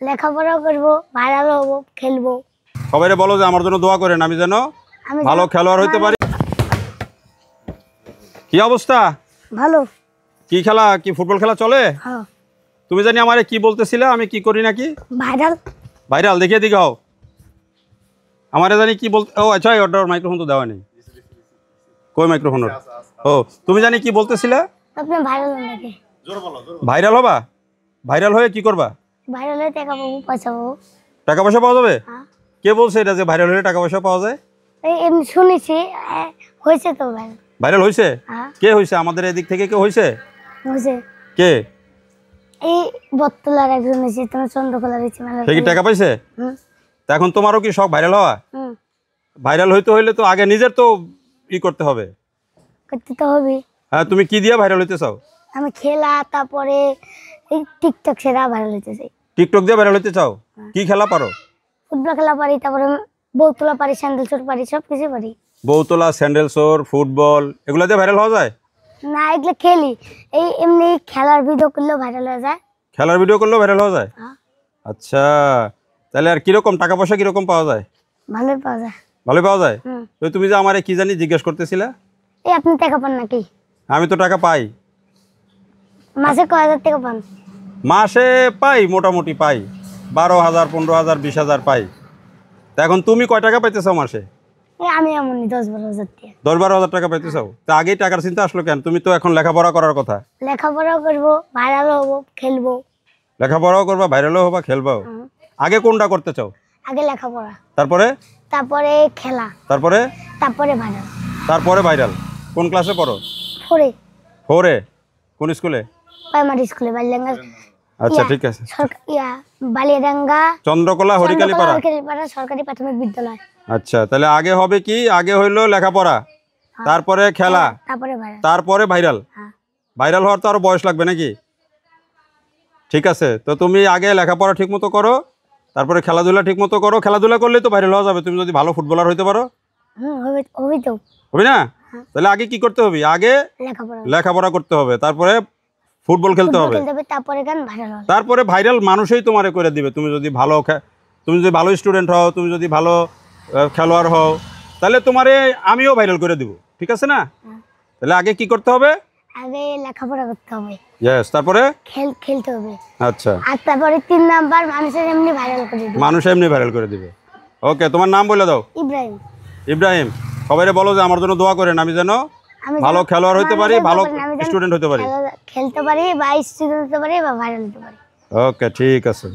লেখাপড়া করব, ভাইরাল হব, খেলবো। সবাইরে বলো যে আমার জন্য দোয়া করেন, আমি যেন ভালো খেলোয়াড় হইতে পারি। কি অবস্থা? ভালো। কি খেলা, কি ফুটবল খেলা চলে? হ্যাঁ। তুমি জানি আমারে কি বলতেছিলে, আমি কি করি নাকি? ভাইরাল। ভাইরাল দেখিয়ে দিগাও আমারে, জানি কি বলতে। ও আচ্ছা, ওটার মাইক্রোফোন তো দেওয়া নেই। কই মাইক্রোফোন? ও তুমি জানি কি বলতেছিলে? আপনি ভাইরাল হন নাকি? ভাইরাল হবা? ভাইরাল হয়ে কি করবা? ভাইরাল হয়ে টাকা পাবো, পয়সা পাবো। টাকা পয়সা পাওয়া যাবে? হ্যাঁ। কে বলছে এটা যে ভাইরাল হলে টাকা পয়সা পাওয়া যায়? এই এমনি শুনেছি, হয়েছে তো ভাইরাল। ভাইরাল হয়েছে? হ্যাঁ। কে হয়েছে? আমাদের এদিক থেকে কেউ হয়েছে? হয়েছে। কে? এই বটতলার একজন হয়েছে, তোমার চন্দ্রকলা রয়েছে মেলা। সে কি টাকা পাইছে? তা এখন তোমারও কি শখ ভাইরাল হওয়া? ভাইরাল হইতে হইলে তো আগে নিজের তো করতে হবে। করতে তো হবে। হ্যাঁ, তুমি কি দিয়ে ভাইরাল হইতে চাও? আমি খেলা, তারপরে এই টিকটক সেরা ভাইরাল হইতে চাই। টিকটক দিয়ে ভাইরাল হইতে চাও? কি খেলা পারো? ফুটবল খেলা পারি, তারপরে বউ তোলা পারি, স্যান্ডেল চোর পারি, সব কিছু পারি। বউ তোলা, স্যান্ডেল চোর, ফুটবল, এগুলো দিয়ে ভাইরাল হওয়া যায় না? এগুলো খেলি, এই এমনি খেলার ভিডিও করলেও ভাইরাল হয়ে যায়। খেলার ভিডিও করলেও ভাইরাল হওয়া যায়? আচ্ছা, তাহলে আর কিরকম টাকা পয়সা কিরকম পাওয়া যায়? ভালোই পাওয়া যায়। ভালোই পাওয়া যায়? তো তুমি যে আমারে কি জানি জিজ্ঞেস করতেছিলে? এই আপনি টাকা পান নাকি? আমি তো টাকা পাই। মাসে কয় হাজার টাকা পান? মাসে পাই, মোটামুটি পাই 12,000, 15,000, 20,000 পাই। তা এখন তুমি কয় টাকা পাইতেছো মাসে? আমি এমনই 10-12 হাজার টাকা। 10-12 হাজার টাকা পাইতেছো? তা আগেই টাকার চিন্তা আসলো কেন? তুমি তো এখন লেখাপড়া করার কথা। লেখাপড়াও করবো, ভাইরাল হবো, খেলবো। লেখাপড়াও করবা, ভাইরালও হবা, খেলবাও। আগে কোনটা করতে চাও? আগে লেখাপড়া, তারপরে? তারপরে খেলা, তারপরে? তারপরে ভাইরাল। তারপরে ভাইরাল। কোন ক্লাসে পড়ো? 4-এ। কোন স্কুলে? প্রাইমারি স্কুলে, বালিয়াডাঙ্গা। আচ্ছা, ঠিক আছে। বালিয়াডাঙ্গা চন্দ্রকলা হরিকালীপাড়া সরকারি প্রাথমিক বিদ্যালয়। আচ্ছা, তাহলে আগে হবে কি? আগে হইলো লেখাপড়া, তারপরে খেলা, তারপরে ভাইরাল। ভাইরাল হওয়ার তো আরো বয়স লাগবে নাকি? ঠিক আছে, তো তুমি আগে লেখাপড়া ঠিক মতো করো, তারপরে খেলাধুলা ঠিক মতো করো। খেলাধুলা করলেই তো ভাইরাল হওয়া যাবে। তুমি যদি ভালো ফুটবলার হইতে পারো। হবে না? তাহলে আগে কি করতে হবে? আগে লেখাপড়া করতে হবে, তারপরে ফুটবল খেলতে হবে, তারপরে ভাইরাল মানুষই তোমারে করে দিবে। তুমি যদি ভালো স্টুডেন্ট হও, তুমি যদি ভালো খেলোয়াড় হও, তাহলে তোমারে আমিও ভাইরাল করে দিব। ঠিক আছে না? তাহলে আগে কি করতে হবে? আগে লেখাপড়া করতে হবে। ইয়েস, তারপরে খেলতে হবে। আচ্ছা, আর তারপরে 3 নাম্বার মানুষের এমনি ভাইরাল করে দিবে। মানুষ এমনি ভাইরাল করে দিবে। ওকে, তোমার নাম বলে দাও। ইব্রাহিম। ইব্রাহিম, সবাইরে বলো যে আমার জন্য দোয়া করেন, আমি যেন ভালো খেলোয়াড় হইতে পারি, ভালো স্টুডেন্ট হইতে পারি, খেলতে পারি, বা স্টুডেন্ট হতে পারি, বা ভাইরাল হতে পারি। ওকে, ঠিক আছে।